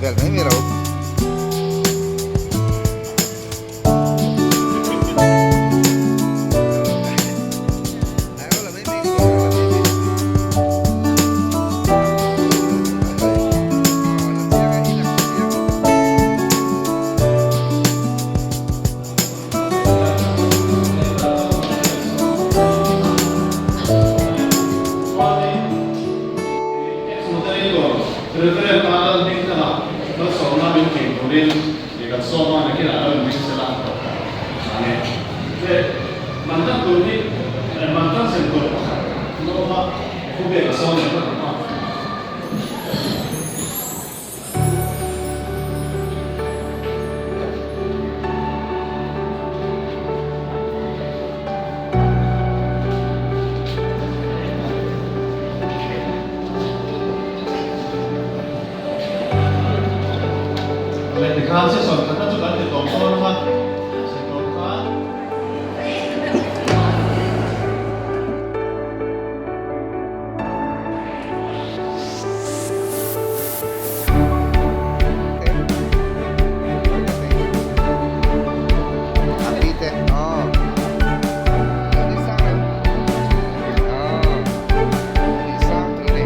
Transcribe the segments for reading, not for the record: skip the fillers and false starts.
Bel, may miraw.你看这首歌，它就把你懂错了吗？Aprite. Oh. Isa. Oh. Isa, kiri.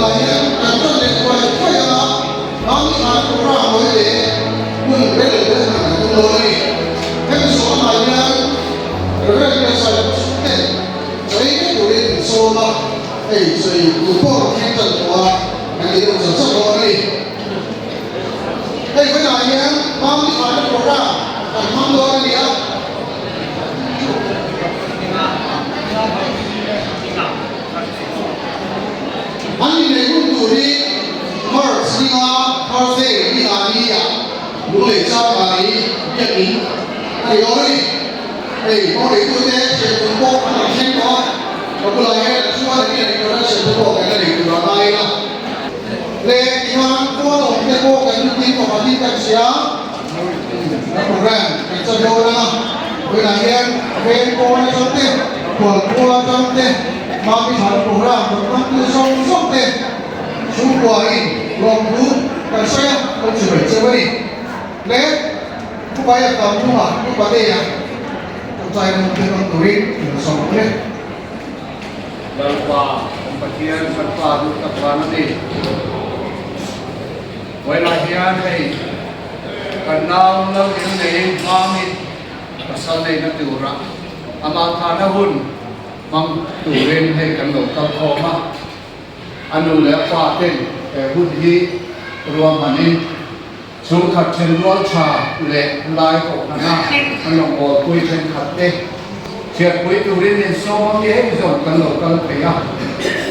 lại làm cho để quay quay ra nó như là cũng ra mới để mừng cái được cái hàng của tôi cái số này nha rồi cái sai cái đấy cái của đi số là ấy rồi của cô khen thật của anh đi được sản xuất rồi đi đây cái này nhá mang đi phải nó ra mang đồ này đi á anh này cũng tụi đi Mars đi qua Mars đi là đi à đúng là sao mà đi nhận ý này rồi đây có để tôi thế sẽ cùng bộ làm xem có và cái này là xung quanh cái này nó sẽ cùng bộ cái này từ đó đây là lệ thì mà có một cái bộ cái thông tin của bản tin cảnh xía nó program cảnh sát đâu là với là hiện bên cô này trong tiền của cô trong tiền mà cái sản program của công ty trong tiền xung quanh gồm đủ cảnh sát không chỉ phải chơi với lệ không phải là tầm trung mà không có tiền à trong tay một cái con tụi nó sống đấy dan pa pembagian serta duta nanti. Walahian hei kenal lau ini mamit pasal ni nanti ura amal thana hun mang turin hei kan lo kal khoma anu le pa ten hun hi ruam manin chu khat chen rual cha le lai ko na anong o kui chen khat te Siap kui turin ni semua dia izon kalau pernah.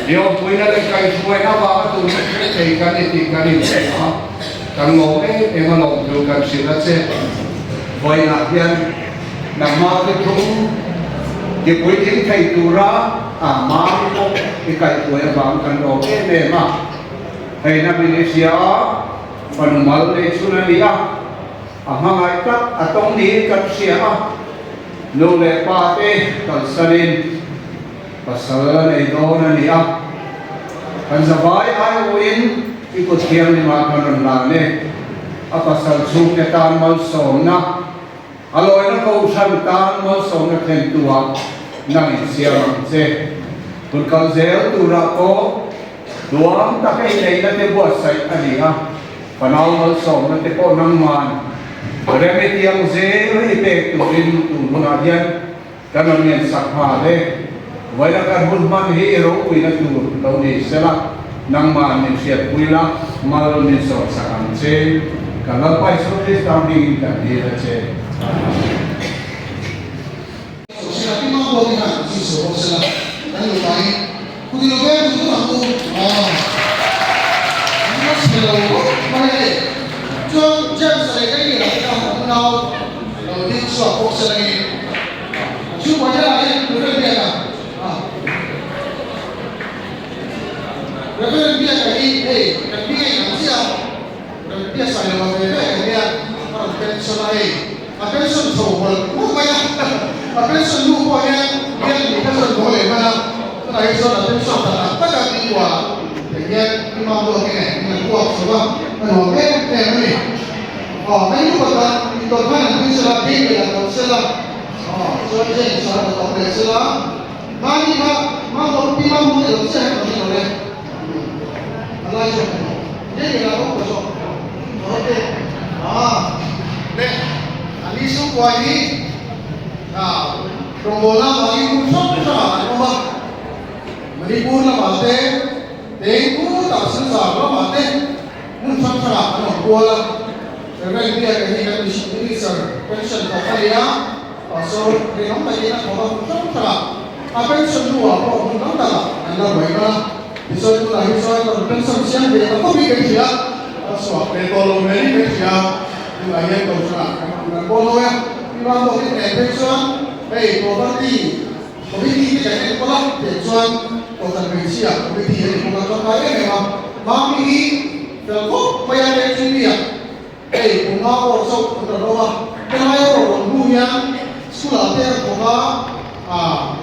Dia kui nak kai semua apa tu caikan itu kan ini. Kalau memang orang tu kan sila se. Boy nak dia nama tu dia kui tin kai tura ama ko kai kui bang kan memang. Hai nak Malaysia penumal le sunan dia. Amangai tak atong di kat siapa. Nô lệ pa te kan sanin pasal nei do na ni a kan zawai ai oin ikut kiam ni ma kan la ne a pasal chu ke tan mal som na aloi na ko san tan mal som na then tua na ni siam se kun kal zel tu ra ko duam ta kai nei na te bo sai ani a panau mal som na te ko nang man Remit yang zero ipek turin tunadian kanon yan sakhale wala kan hulman hero kuina tur tawni sela nang man ni siat kuila mal ni so sakam che kala pai so ni standing kan ni che sila ti mga bogi na si so sila ano tayo kung dilo ba ito ako ano sila mahal John James này cái gì là cái ông đâu đầu tiên sọ cuộc sẽ này chú quay trở lại được cái việc à được cái việc cái gì cái việc làm sao cái việc sai là cái việc còn pension này pension sổ một không phải pension lu qua nha việc gì pension có lẽ mà cái này là pension là tất cả những quả để nghe cái mong muốn cái này là cuộc sống không nó cái này này mấy lúc mà tôi phát hiện cái sự đi về là tôi sẽ làm cho nên sẽ sao là tôi để sẽ làm mà đi mà một tí mà muốn được sẽ làm gì rồi Allah cho nên là không có số ok đây anh đi xuống quay đi trong bộ làm bao nhiêu cũng sống sao không mà đi buôn là bảo thế để cũng tạo sinh sản nó bảo thế muốn sống sao nó qua là Karena dia kehilangan di pension kafalnya, so dengan bagian orang tak apa pension dua, orang tak anda baiklah, bisa itu lah, bisa kalau pension siang dia apa bikin dia, so petolong ini dia, itu aja kau sana, kan boleh ya, kita mau ini pension, property kita kalau pension, kau tak bisa, property ini bukan kaya memang, mami kalau bayar pension dia. Kung ako sa pagdalawa, kaya ako buya, sula tayo ko ba,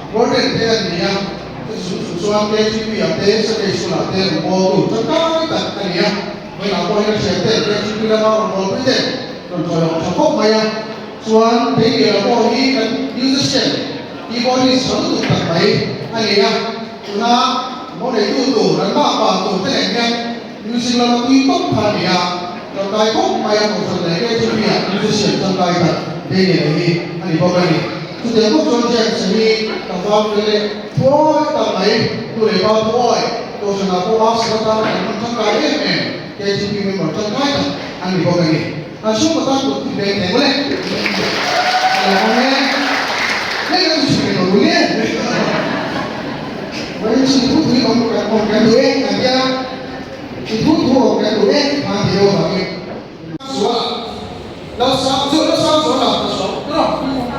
warden tayo niya, susuan tayo siya tayo sa tayo sula tayo mo to, sa kaya niya, may ako yung siya tayo siya lang ako mo tayo, kung sa kong maya, suan tayo ako ikan user shell, ibo ni sa luto takay, aniya, una mo na ituto, nagmapa to tayo music là tuy tốt thà nhỉ trong cái khúc mà em một phần này cái chương trình musician trong cái thật đây này anh đi bao cái này chúng ta khúc trong chương trình làm sao để thôi tầm này tôi để bao thôi tôi sẽ làm cô áo sẽ ta trong cái này cái chương trình mình trong cái thật anh đi bao cái này anh xuống một tay của về này mới lên là anh nghe lấy cái chương trình của tôi nghe với sự thú vị ông cái đuôi anh kia thì thú của cái đuôi mà thì đâu phải số là sao số là số đúng không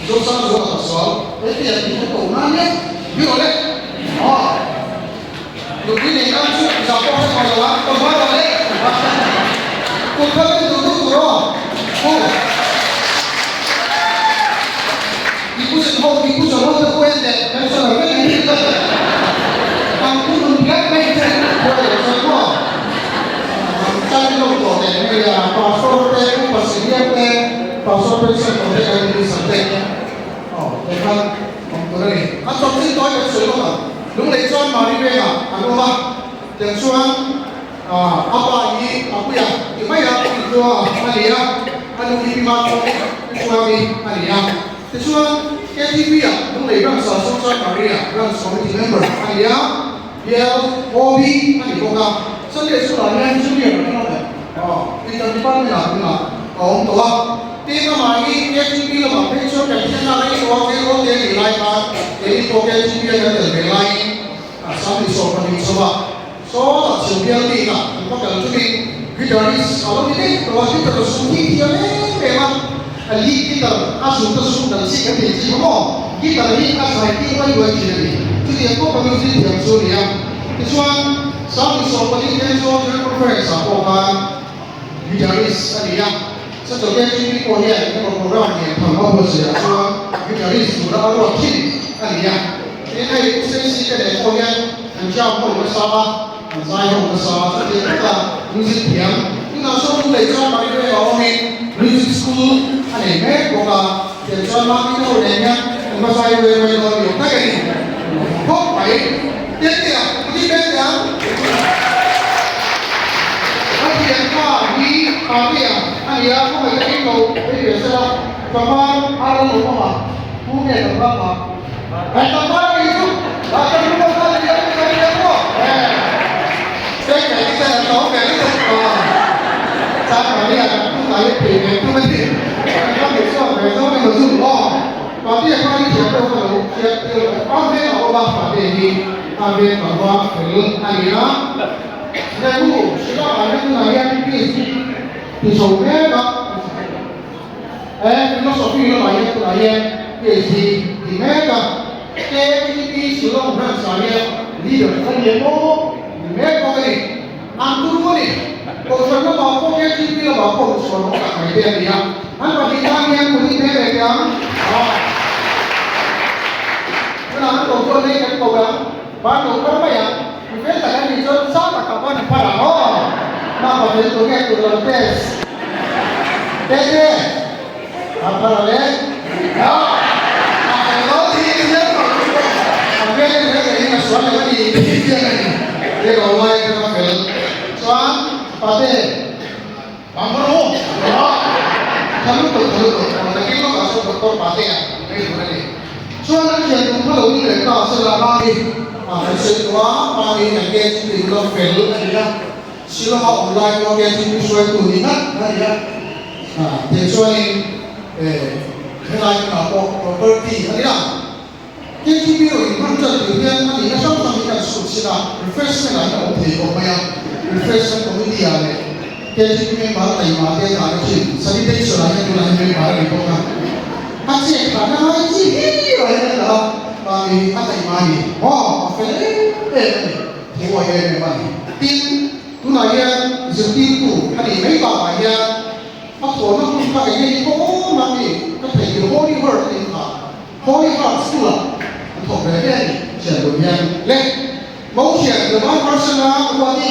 số sao số là số đấy thì cái tổ nó nhé ví dụ đấy lúc này các chú giáo có cái gì đó tôi nói rồi đấy tôi thấy cái tụi rồi ibu semua tu kuat deh, kan soalnya ni kamu mungkin macam kuat semua. Cari lokal deh, ni ya passport deh, passport deh, passport deh semua deh kan ini sampai. Dekat orang ni. Atau sih tu ada semua. Lung lecuan mari mereka, anu mah, lecuan apa ini, apa ya, ini ya, itu Malaysia, anu ini macam itu Malaysia. Thế cho cái TV à, lúc này đang sản xuất ra Maria, đang committee member, anh nhá, OB, anh có cả, sau này số là anh số nhiều nó đấy, đi tới đi bán là ông tổ, thế mà cái TV là mà cái số cái thiên là cái số cái lại mà, cái cái TV là cái lại, sau này số còn đi số ba, số là số nhiều đi cả, có cả chúng mình guitarist, ở đây đấy, rồi chúng ta số nhiều thì đấy, mà ali kita asu tersung dan si kami cimo kita ini asai kita dua jadi jadi aku pengusi yang suria kecuali satu sopan ini so yang profesor apa gidaris alia sejauh ini korea ini program yang tambah besar so gidaris sudah ada tim alia ini sesi kita korea anjau pun bersama saya pun bersama jadi kita musik yang kita so mulai sama ini orang music school anh hết của cả tiền cho mang cái đồ này nhá mà sai về rồi hiểu cách này không phải tiết kiệm đi bên đó các tiền qua đi tiền anh nhớ không phải cái đồ cái việc sao cho con ai đâu đúng không ạ không nghe được không ạ anh cho con đi chứ và cho chúng con đi cái mua cái xe đó cái sao mà bây giờ không phải tiền này không phải tiền các việc sau về sau này mà dùng lo và bây giờ các anh chị đâu có đủ chuyện có thể là ông bà phải đề nghị về bảo vệ phải lương anh đó nên vụ chỉ có ở đây là em thì số thế đó nó số phi là em cái gì thì mấy cái số lượng rất là em đi được không nhiều đâu mấy có cái gì ăn tu có gì còn số nó bảo có cái chi phí là bảo có số nó cả mấy tiền gì không anh bảo đi sang em cũng đi thế về kìa cái nào nó tổ chức lên cái cầu đó và tổ chức bây giờ mình biết là cái gì cho sát là cả con phải là mà bảo đến tổ chức của lần test test đi apa là đấy đó nó thì nhất mà cái này là xoắn là cái gì cái này cái đầu ngoài cái nó phải xoắn pate bằng con hô đó kalau lagi lo masuk doktor pate ya, ini gimana nih? Soalnya jantung kalau ini mereka selama ini, sesuatu apa yang kita di dalam film dia, sila online lo kita di sesuatu ini kan, ya, sesuatu helai apa property, ada. Kita di biro ini kan jadi dia, ini kan sama kita sudah refreshment ada opsi, apa ya, refreshment komedi ada. Jadi kita baru tadi mati ada sih, seni tadi soalnya tu lah yang baru itu kan. Asyik karena asyik ini orang dah bagi kata imani. Oh, apa ni? Semua yang imani. Tin tu lah yang seperti tu. Hari ini bawa yang apa orang pun pakai ini. Oh, mati. Kita itu Holy Heart ni kan. Holy Heart School lah. Untuk mereka ni, jadi yang leh. Mau siapa? Lepas personal buat ni.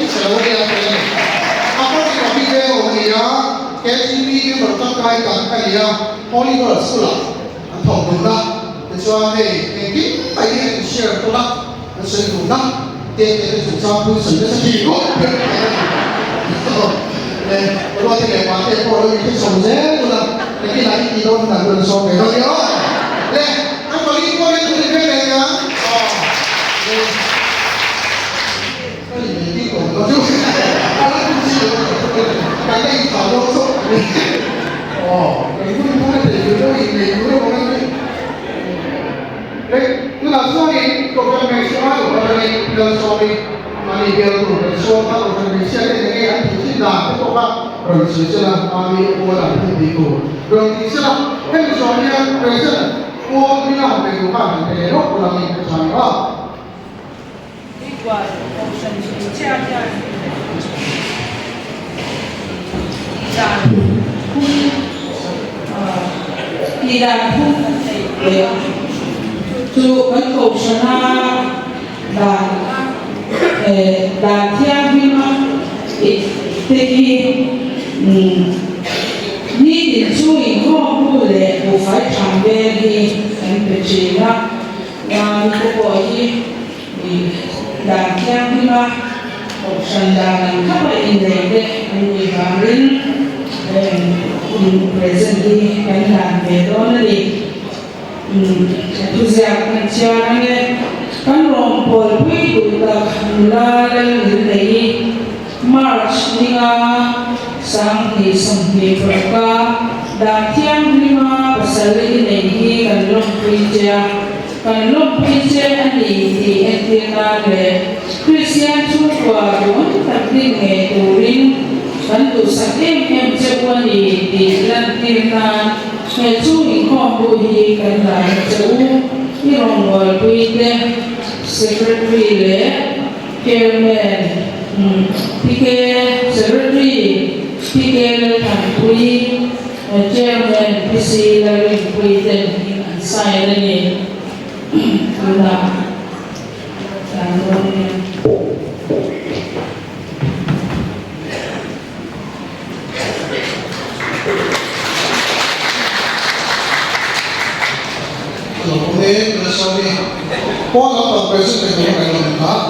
Sẽ có điều này. Apa yang kami video ini ya, KTV ini bertangkai tangkai ya, Oliver Sula, atau bunda, kecuali mungkin tadi yang share tu lah, sesuatu lah, tiền để chủ sao tôi xử nó sẽ chỉ có đây có thì để bán tiền của tôi cái sòng dễ luôn là cái này thì đâu là đường sòng để nó nhớ đây anh có liên quan đến cái này nhá cái gì của nó chứ cái này phải đâu số cái cũng có thể được đâu thì mình cũng có cái đấy tức là số này cộng với ngày số của cái này là số này mà đi điều của cái số mà của cái sẽ là cái anh chỉ là cái số mà rồi sẽ là mà đi mua là cái gì của rồi thì sẽ là cái số này rồi sẽ là mua cái nào để của bạn để lúc là mình phải chọn đó đi qua option chỉ cha cha đi đàn hôn để tu cái cầu sana đàn thiên vi mà thì ni đến chui không mua để bộ phải làm về thì em phải chỉ là cô gọi đàn thiên vi mà option đàn các bạn in đây anh đi vào đến present di kan về đó là đi tu gia kan chia này kan rom pol quy tụ ta la lên đây march ninga sang thì sông thì phật đã thiang lima pasal này đi kan long preacher anh thì em na le Christian chu qua đúng tập đi nghề tu rin kan tu sakem em chewa ni lan tirna he chu ni kho bu hi kan la chu ni rong wal pui te secretary le chairman pike secretary pike le kan pui chairman pc la ring pui te an sai le ni la kan thế là sau đi có lắm tập về sức khỏe của mình khác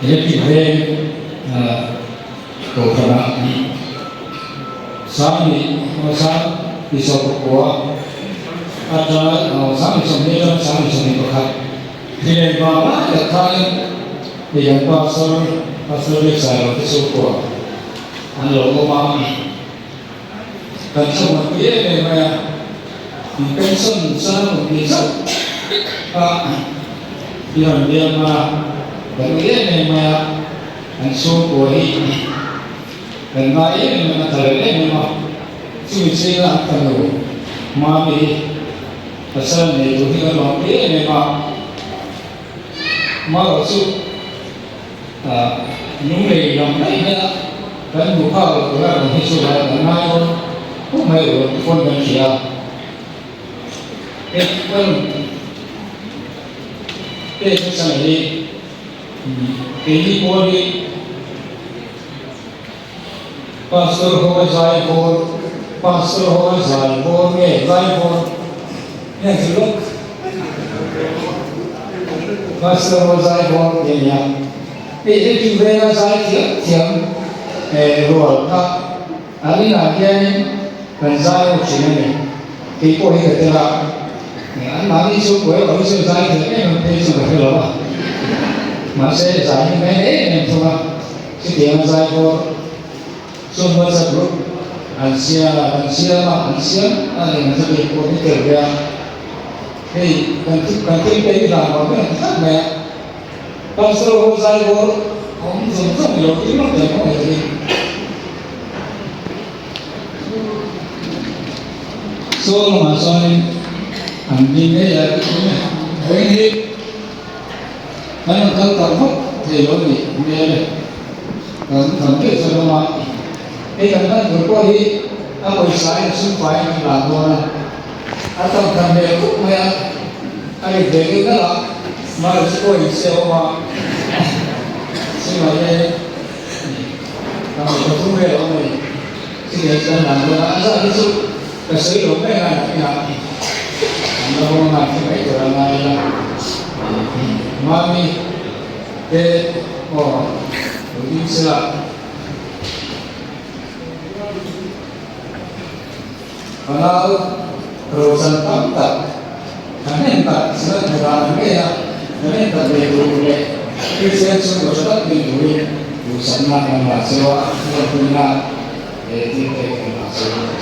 thế thì về tổ chức sáng thì sau của sáng thì xong hết sáng thì xong hết khác thì để vào mắt là thay thì yang pasal việc sai là cái số của anh lỗ của mà kan sama dia ni maya pension sana bisa dia ma kan dia ni maya an so koi kan mai ni mana tare ni ma suci lah kan lo ma ni pasal ni tu dia lo dia ni ma su những người làm này nha kan buka lo kan ni so lah kan mai không phải là con người kia, cái sao này cái gì có đi, pastor hỏi giải phone nghe giải phone, nghe gì lúc, pastor hỏi giải phone nghe nhạc, cái gì về là giải tiếng, rồi anh là cái kan zai o chine ke ko he te la an ma ni so ko o so zai te ne no pe so ke lo ba ma se zai ni me ne so ba si te an zai ko so mo sa group an sia an na se ke ko ni te ya hey kan te la ba me ta me pa so ho zai ko om so lo ki no te mo e so mà soi hành vi cái giờ cái gì mấy con thân tập phúc thì lỗi gì nghe đây thần biết sao mà cái gần đó vừa qua đi anh ngồi sai là xung quanh là luôn anh tâm thần về phúc mẹ anh về cái đó là mà là sẽ có ý xeo mà xin mời đây làm một cái thú về ông này xin để cho làm luôn anh ra cái sự cái sử dụng cái này là nó không làm cái mấy của anh này là mami te o din sila kalau terusan tamtak kami tak sila murah mereka kami tak boleh Christian semua sudah dibuat busana yang masuk yang punya titik yang masuk.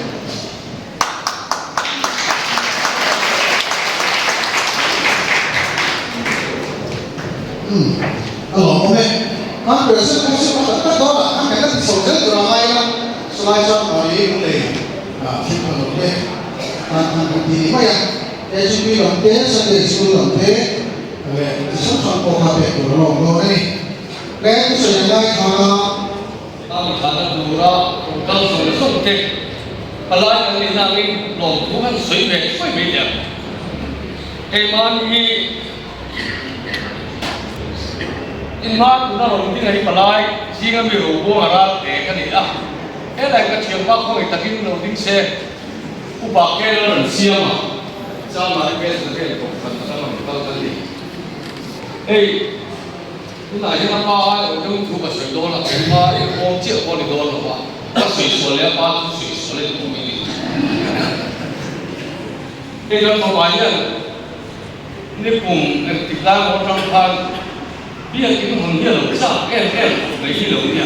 OK，咁本身公司我得多啦，咁其他熟悉就係啦，所以上可以我哋天堂龍嘅，啲乜嘢？HB 龍嘅，甚至係龍嘅，係生產國家嘅龍龍嘅，咧雖然係睇啦，當查得到啦，高手的送嘅，後來我哋那邊龍虎跟水平最美嘅，希望以因嘛kuna long tin hai palai jinga mi ro bo ara te ka ni a e lai ka chiam ba khoi takin long tin se u ba ke lo ran siam ma sa ma ke se ke ko kan sa ma ka ka ni ei kuna jinga ba ai o jong tu ka sui do la ke ma e ko chi ko ni do la ba ka sui so le ba sui so le tu mi ni e lo ma ba yan ni pum e ti la mo trong phan bây giờ cái hồng như lồng sao em mấy cái lồng nhỉ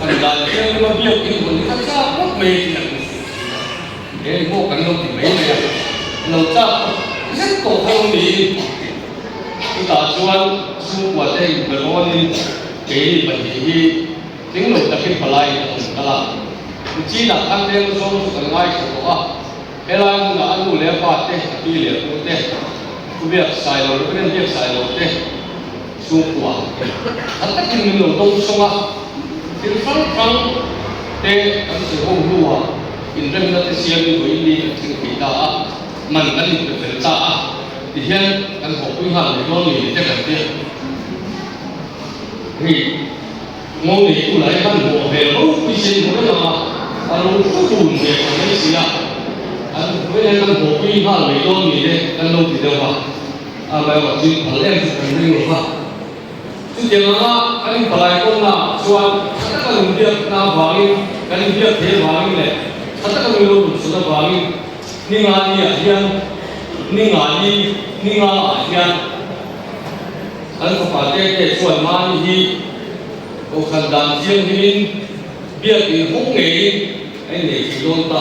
phần là nhưng mà bây giờ cái hồng như sao rất mềm nhỉ cái mua cắn lông thì mấy này lồng sao rất cổ thông thì chúng ta chuan xung quanh đây người nói đi cái vấn đề gì tiếng lồng đặc biệt phải lại là chỉ là ăn đêm xong rồi ngay của họ cái là ăn ngủ lẽ phát đấy đi lẽ cũng đấy việc xài lầu cái việc xài lầu thế xuống quả hắn tất nhiên mình đông sông à thì phăng thế anh sẽ không lùa in rằng là cái xe đi với đi thì bị ta mình anh phải ta thì hiện anh học quy hoạch để lo nghỉ cho cần tiền thì ngôn ngữ của lại anh học về lúc quy trình của nó mà anh không dùng về cái gì à anh với anh học quy hoạch để lo nghỉ đấy anh đâu thì đâu mà bây giờ chỉ phải làm sự cần riêng rồi chứ chẳng là anh phải lại công là soan tất cả những việc nào vàng cái việc thế vàng này tất cả những điều sự là vàng nhưng mà đi ở hiện nhưng mà ở hiện anh phải cái soan mà đi có khả năng riêng thì việc thì không nghề anh để chỉ luôn ta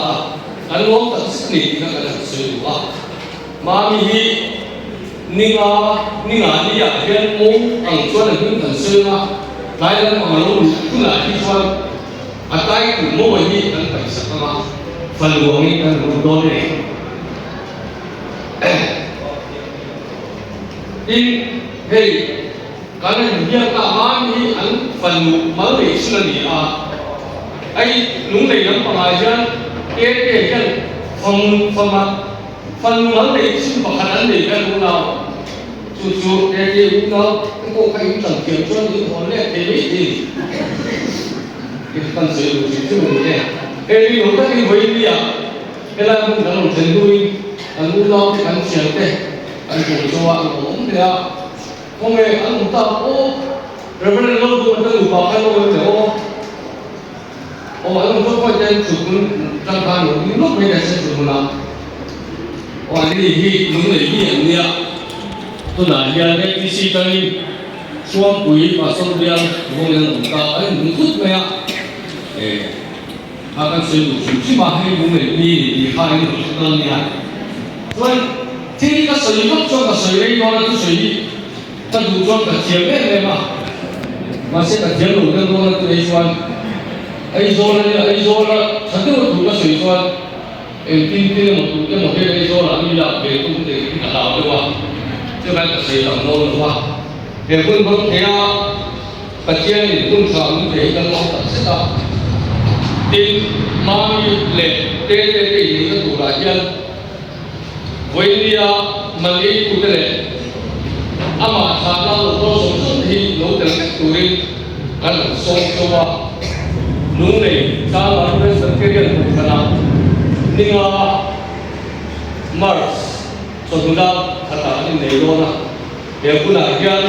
anh muốn tận sức nghề thì nó cần sự đủ mà đi ninga ni ya hian mo ang chuan a him kan sema lai lam ma lo ku la hi chuan a tai ku mo hi kan pai sa ma fan luang ni kan ru do ne in hey kan hian ka ma ni an fan lu ma le sin ni a ai lung le lam pa ma hian ke hian phong ma phần lớn thì xin bậc hành anh thì cái cũng nào chú cái cũng nó cái cô cái cũng cần kiểm cho những con này thì biết gì cái cần sử dụng chỉ mình này cái đi lúc cái với đi à cái là cũng đã làm thành đuôi anh cũng lo cái anh chuyện đấy anh cũng cho anh cũng thế à không nghe anh cũng tao ô rồi bây giờ lâu rồi anh cũng bảo anh lâu rồi ô anh cũng có cái chụp trang phan rồi những lúc này sẽ chụp nào và cái gì những người hiệnnia tôi nói hiện nay cái gì đây xuống quý và sông biên vùng miền ta ấy cũng tốt mẹ akan sử dụng chỉ mà hay vùng miền đi thì hai người chúng ta nha vậy thì cái sử dụng cho cái sử dụng đó là cái sử dụng ta đủ cho cái chiếm này mà sẽ cái chiếm đủ cái đó là cái ấy rồi thật sự đủ cái sử dụng tin một cái lý do là đi làm về cũng để cả đào đúng không? Chứ phải là xây dựng đâu đúng không? Thì quân vẫn thế nào? Và trên thì quân sản để các con tập sẽ tập tin mang lệ tê những cái thủ đoạn nhân với đi mà đi cụ thể ama sản ra một số sống thì nấu từ các tù đi ăn sống cho nung này sao là cái sự cái điện của khả năng nhưng Mars so chúng ta khata ni nei lo na he kuna hian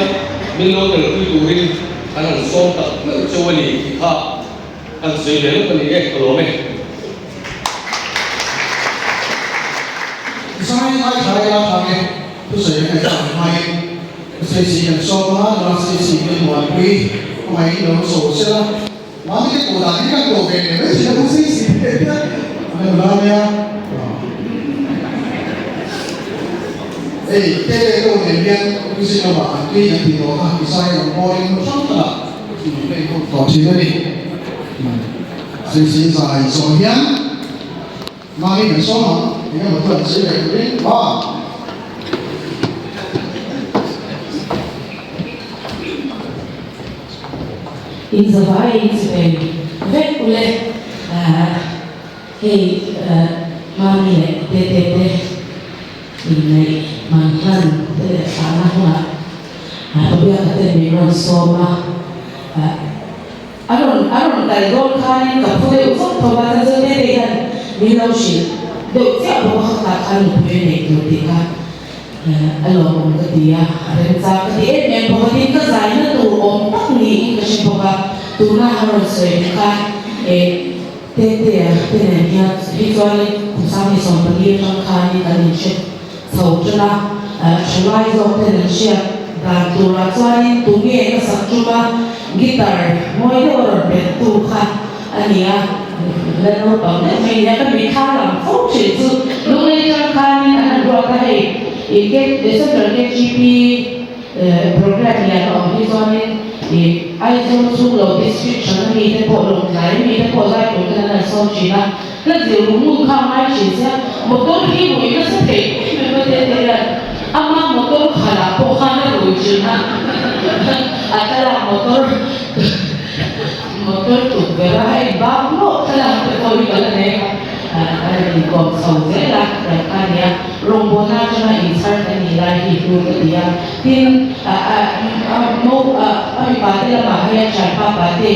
min lo tel tu turin an som tak na chawani ki kha an sei le ko ni ek lo me sai sai ra thang tu sei cái thằng mai tu sei si kan so ma ra sei si kan wan pi mai no so se la ma ni ko da ni kan to ke ne me si ku sei si ai la ya cái này tôi nhận biết cái gì mà bạn tuy là thì nó là sai là coi nó rất là đây không có gì đấy xin dài rồi nhé mà cái số mà cái một phần sẽ để đến ba in the vibes very cool hey mami te ini mantan sana hua apabila kata memang soma aron dari rol kain kapure usok pembatasan jadi kan milausi dok siapa bahkan akan punya itu tika along ketia rencana ketia memang bahkan kezainan tu om tak ni kasih bahkan tuna harus sekat tete ya ritual kusami sombri orang kain dan insya thầu cho nó slide dòng tên là xe và tụ là cho nên tụ nghe cái sắc chú ba guitar mỗi đôi rồi để tụ khăn anh nhá lên nó bảo này mình đã có bị khá làm phúc chỉ chứ lúc này trong khăn anh gọi cái cái để sắp tới cái GP program này nó đi cho nên thì ai trong số đầu description mình sẽ bộ lồng lại mình sẽ bộ lại của cái này sau chỉ là rất nhiều đúng không ai chỉ sẽ một đôi khi mỗi nó sẽ thể thế là ama motor khara po khana rojina atala motor tu vera hai bablo tala ko ri kala ne ai ko sau thế là cái này rombona cho nó insert cái này hi tu cái dia tin mo ai ba te la ma hai cha pa ba te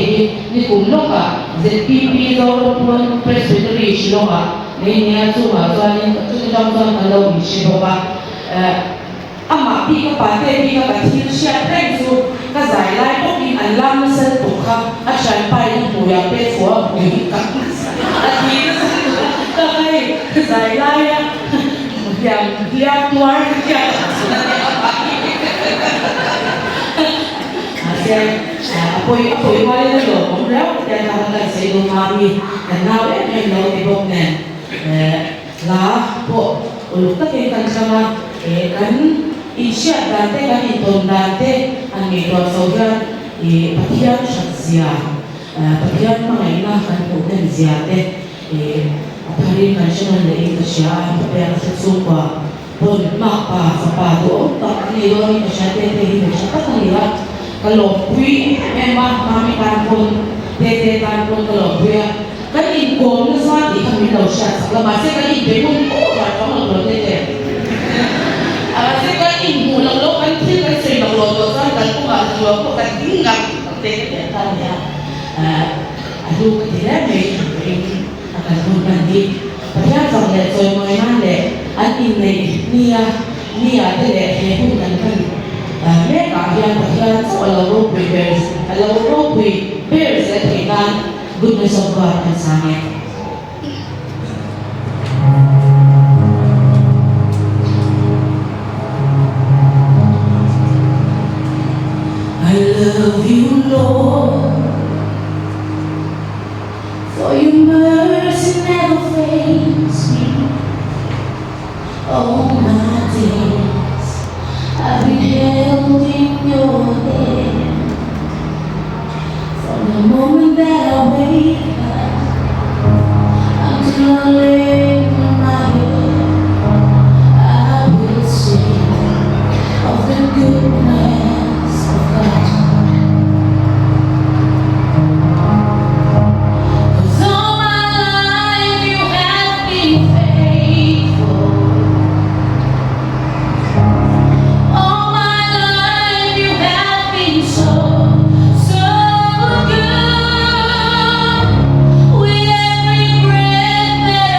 ni kum lo ka ZPP do pon presbytery shilo ha nei nia chu ma cho ni chu trong trong lo mi shi ba ama pi ka pa te pi ka thil sia reng chu ka zai lai ko in an lam sel tu kha a chan pai ni pu ya pe fo ni ka a thi ka hai zai lai ya yang dia tuar dia apoi wale na lo mo rao ya ka ka sei do mami and now em lo ti bok ne la po ulu ta ke kan sama kan isya dante kan iton dante an mi do soga patian shazia patian mai na kan po den ziate apari kan shana le in sya pa sa supa pon ma pa sa pa do ta ni do ni sya te ni sya ta ni la kalau bui memang kami kampung tete kampung kalau bui kan ingkong na sa di kami daw siya sa masih kan ingkong ko ba tama lo tete masih kan ingkong lo kan tin kan say lo sa kan ko ba ko kan tinggal tete tanya aduh tidak may akan mandi padahal sang le soy mo mande at niya tele he kan mereka yang berjalan selalu bears dengan goodness of God and sangat. I love you, Lord, for your mercy never fails me. All my days I've been held in your hand. From the moment that I wake up until I lay my head, I will sing of the goodness of God. 'Cause all my life you have been faithful. All my life you have been so good. With every breath that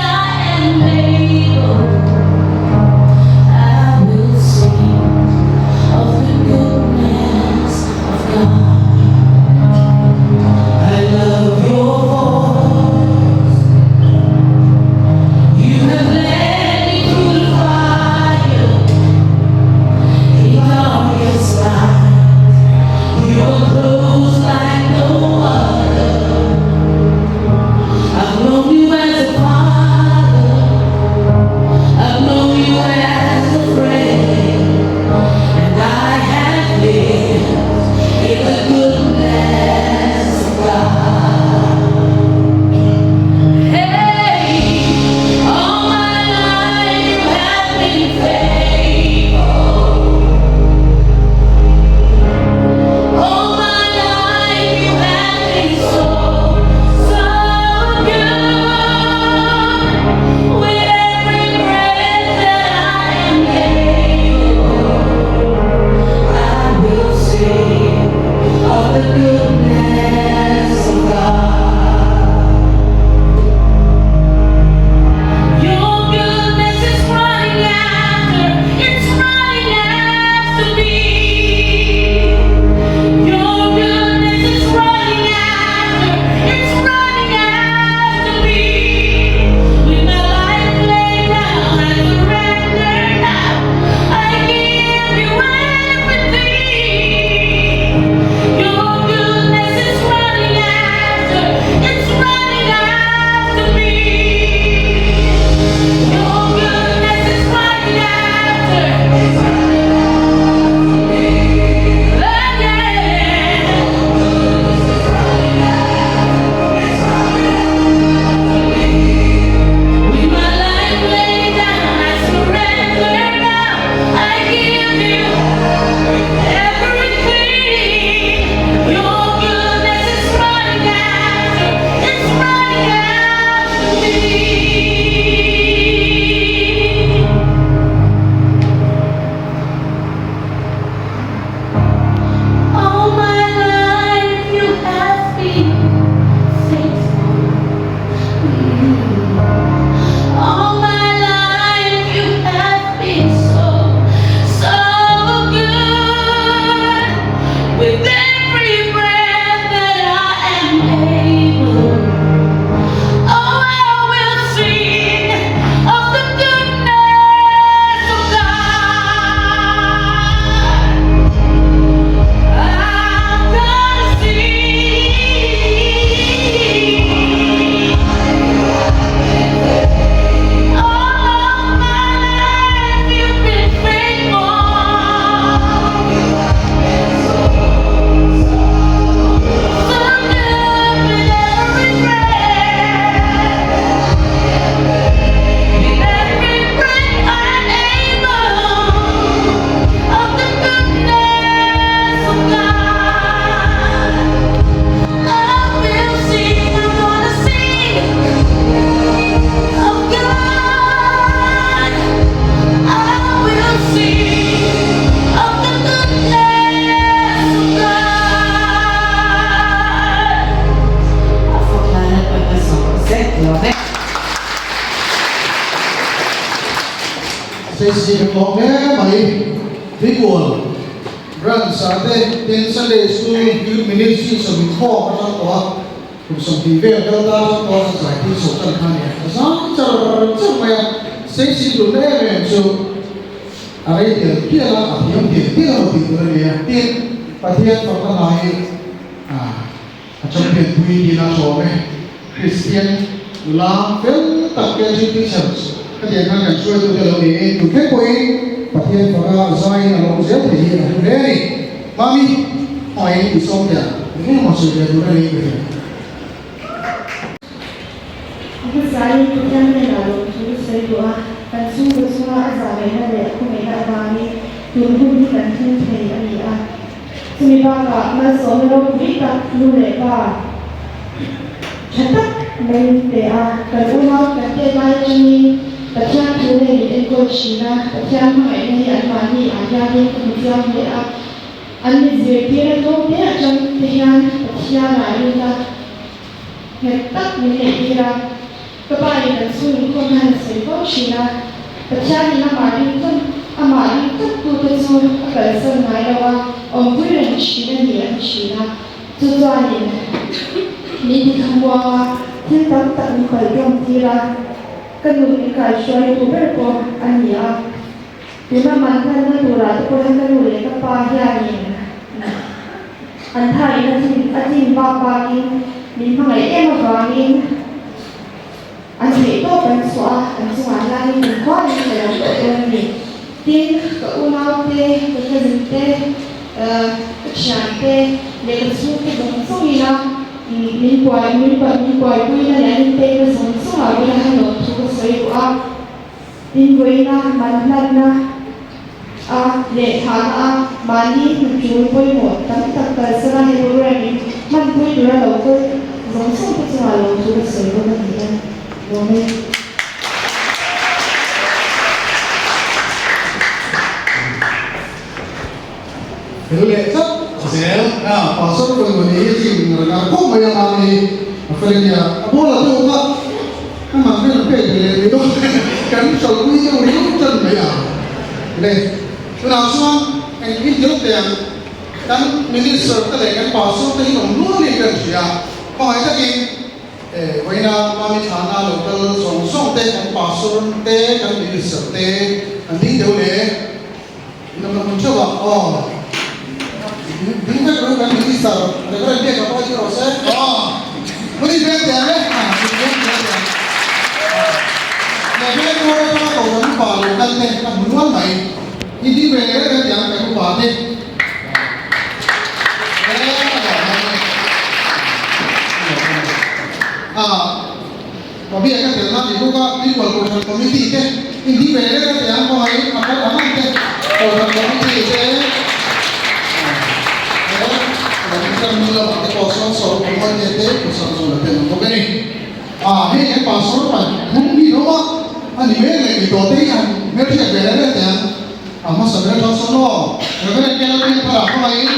sẽ có bé bảy với buồn rằng sáng thế đến Sunday school youth ministry sẽ bị khó các cháu đó cũng sẽ bị về đâu ta cho đó giải thích số cần hàng này sáng chờ mày sẽ xin được đấy về số ở đây thì kia là những điểm tiếc là bị người này tiếc và thiên và các này trong việc quy đi là số này Christian là phép tập cái chữ tiếng Church các nhà hàng cảnh xuôi tôi đều để tụi phép quay và thiên và các giai là lòng dễ thể hiện là đấy này mami hỏi thì xong rồi những một sự việc tôi đây về aku selalu punya menaruh tulis doa dan sungguh-sungguh azam yang ada aku mengalami turun dan tuntai ania. Semibaka masuk dalam kita mulai cetak mentea kerumah kerja ini kerja mulai ekonomi kerja mengenai almani ayah yang kemudian dia ane zikir itu dia jangan kerja lain lah cetak mengenai dia kepada dan sungguh konan sekolah kerja ini amari tu tu agar senai lawa orang Cina ni Cina tujuan ni kamu tentang tak mengkaitkan tira kenuri kaisai tu berko ania bila mantan natura tu pun kenuri kapahya ni antai nanti ating bapa ni mangai emagangin antai tu pensua lagi mengkau ni dalam ni tin keunau te kekezinte kesyante lekesu ke bangsa ila min kuai kui na yan te ke bangsa la ila hano tu sai ku a tin kui na manlan na a le than a mani chu kui mo tam tak ka sara he ro ni man kui dura lo ko bangsa ku cha lo tu sai ko ni ya lo me Hiểu lệ rất dễ và sau đó người ấy thì là không bao giờ làm thì phải là bố là tôi không nhưng mà cái là cái thì tôi cắn sầu quy cho người lúc chân bây giờ đây tôi nào xuống anh ít nhớ tiền dan minister cái này cái bảo số cái đồng luôn đi gần gì à hỏi cái gì vậy là mà mình thằng nào được cái sòng sòng tên cái bảo số tên cái minister tên anh đi đâu đấy nó mình chưa bảo Ini kan bukan minister, mereka dia kapal di Rosa. Mesti dia ada. Jadi kalau kita tahu kan baru kan kita bunuhan baik. Ini mereka kan yang kita buat ni. Tapi akan terima dibuka di kualitas komiti ke. Ini mereka kan yang mau apa ke. Kualitas komiti ke. Kita mula pakai pasal soal pembuat jadi pasal soal itu bukan ni. Ini yang pasal apa? Mungkin nama, ani mereka itu ada yang mereka berada di yang, ama sebenarnya pasal lo. Mereka kalau ini para apa lain?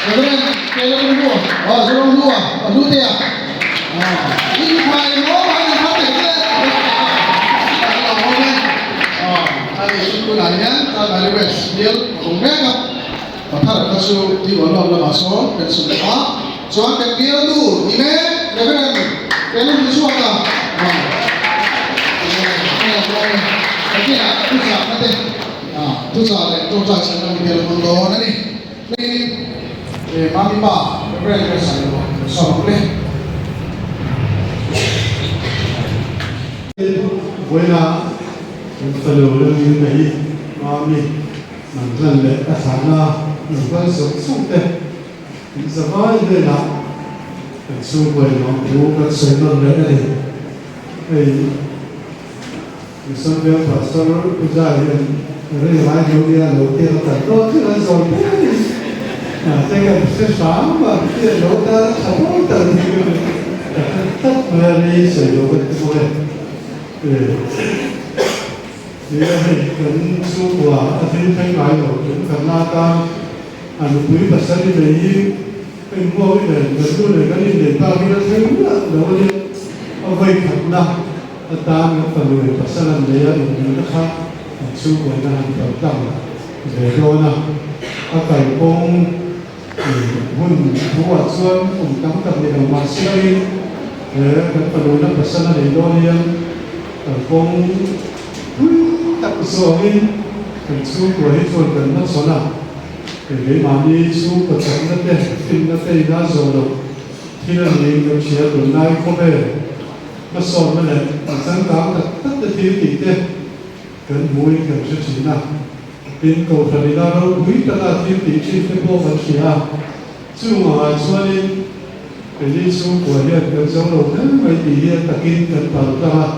Mereka kalau ini dua, sebelum dua dia. Ini paling apa yang hati kita? Ada itu nanya, ada wes, dia mereka. Patah kasu di bawah Allah masuk dan semua soal kecil tu ini referan kalau musuh apa tapi nak tu siapa nanti tu siapa tu siapa sedang dia mendorong ni mami pa referan kesana so boleh buena kalau orang ini mami mantan le asana bukan sukses zaman ini lah sungguh orang bukan senang lagi misalnya pasal kejadian orang lain juga lalu kita tahu kita sampai saya bersama dia lalu sama tadi tak beri saya betul dia kan semua tapi kan lain kan nada anu pui pasal ini semua ini betul kan ini tak kita semua lalu awak kerana ta nó phần người phát sinh làm gì ở những nước khác chú của nó làm đầu tâm để rồi nè các thầy công hun thú hoạt xuân cùng cắm cặp để đồng bằng xí để các phần người nó phát sinh để rồi liền công tập số ấy cần chú của hết rồi cần nó số nào để mà đi chú của chúng nó để phim nó tây ra rồi đâu khi là những người chia tuần này có về nó sồn nó lên sáng tạo tất cả thiếu kỹ tế cần mũi cần sự chỉ nào bên cầu thần là đâu mũi tất cả thiếu kỹ chi phải bao phần chỉ à chú mà cho nên cái lý chú của hiện cần giống đầu thế vậy thì hiện tất kinh cần bảo ta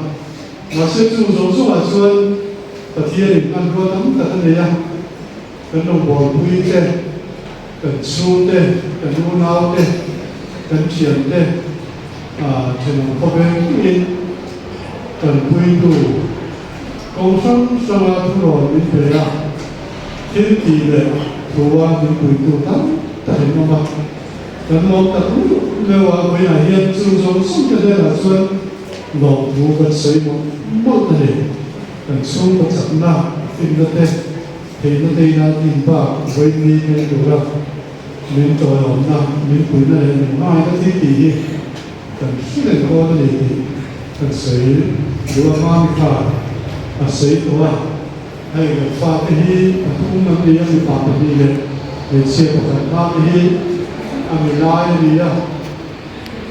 mà sẽ chú giống số mà xuân tất thiên ăn qua tấm tất cả này cần đồng bộ mũi tế cần su tế cần u nào tế cần chuyển tế thì nó có vẻ như cần quy đủ công sống sau đó thu rồi đến về là thiên kỳ lệ thu qua đến quy đủ tắm tại nó mà cần một tập nếu mà với là hiện sử dụng sống cho đây là xuân lòng thu vật xây một này cần xuống vật sẵn nào tìm được đây thì nó đây là tìm bảo với đi cái đủ đâu mình trò lòng nào mình quý này mai cái thiết kỳ gì cần suy nghĩ có cái gì cần sấy đua mang khả sấy của hay là pha cái gì cũng mang đi ăn pha cái gì để chia của các pha cái gì ăn lại gì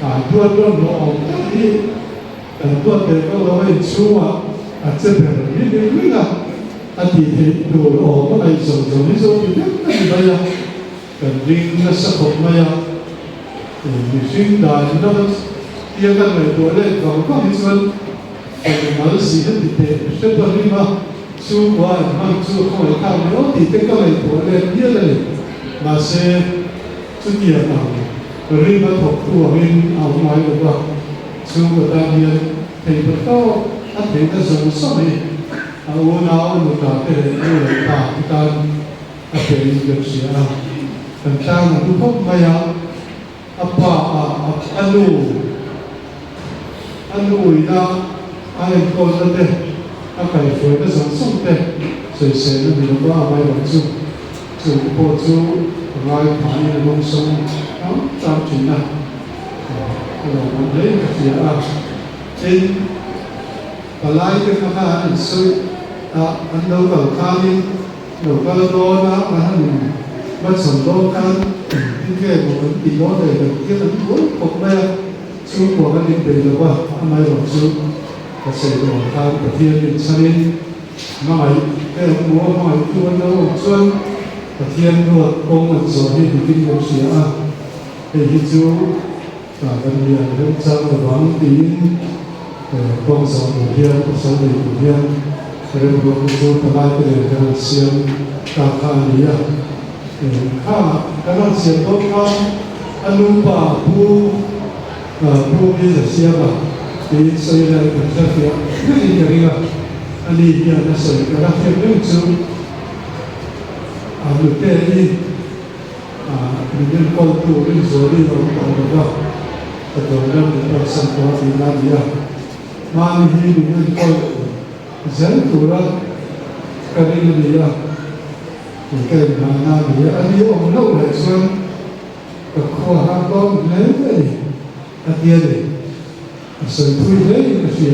à đua đua nó cái gì đua để có lối xuống chấp nhận cái gì là thì đồ nó này dùng ví dụ như cái gì vậy cần riêng nó sẽ không may thì riêng đại nó yêu các người tuổi lên còn có những chuyện còn nói gì hết thì thế rất là riêng mà chú qua mà chú không phải tham nữa thì cái các người tuổi lên như này mà sẽ chú nhiều nào riêng mà thuộc của mình ở ngoài được không chú của ta hiện thì bắt đầu anh thấy ta dùng số này u nào một cả cái này là cả ta anh thấy được gì tentang hukum maya apa anu ina ai ko te akai foi da sang te sei sei na mi ba mai wa chu po chu ngai phai na long song tam chin na lo mo le ka tia in palai ke ka an su an lo ka kha ni lo ka do na an bắt sống đô can những cái của mình thì có thể được cái tấn cuối của bây giờ chú của các định đề được không? Hôm nay bọn chú có thể được ta có thiên định cho nên nói cái ông bố hỏi chú anh đâu ông xuân có thiên luật công một số thì kinh nghiệm xỉa thì chú và gần như là hướng dẫn và đoán tín công số của thiên của số đề của thiên rồi một số các bài cái đề cái xiêm ta khá lý cái nó sẽ tốt hơn anh luôn bảo bu bây giờ xem là thì xây lại cái chất liệu cái gì vậy ạ anh đi giờ nó xây cái đặc biệt nước chú được cái gì mình nên coi tụ đi rồi đi vào trong đó và rồi đang được sản xuất thì làm gì ạ mà mình nên coi dẫn tụ ra cái gì ạ thì cái mà na thì anh yêu ông lâu lại xuân và khoa học con lấy cái gì anh kia đấy sự thui lấy cái gì